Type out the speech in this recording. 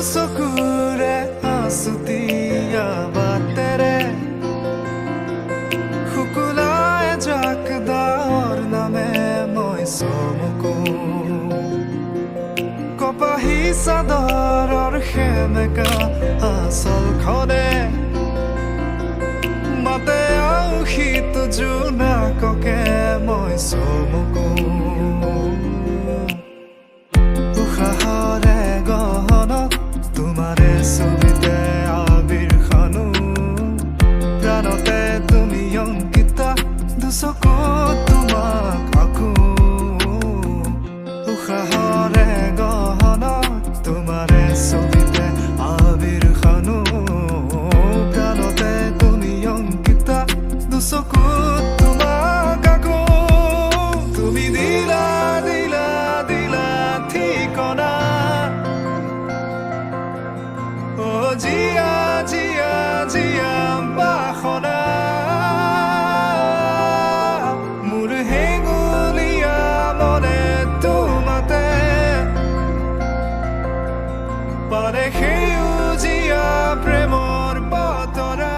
চকুৰে আছুতীয়া বাটেৰে শুকুলাই জাক দাৱৰ নামে মই চমকো কপাহী চাদৰৰ সেমেকা আঁচলখনে মাতে আউসীত জোনাককে মই চমকো উশাহৰে গহনত তোমাৰে ছবিতে আবিৰ খানো প্ৰাণতে তুমি অংকিতা দুচকুত তোমাক আঁকো উশাহৰে গহনত তোমাৰে ছবিতে আবিৰ খানো প্ৰাণতে তুমি অংকিতা দুচকুত তোমাক আঁকো তুমি দিলা দিলা দিলা ঠিকনা অ জিয়া জিয়া জিয়া বাসনা মোৰ হেঙুলীয়া মনে তোমাতে পাৰে সেউজীয়া প্ৰেমৰ বতৰা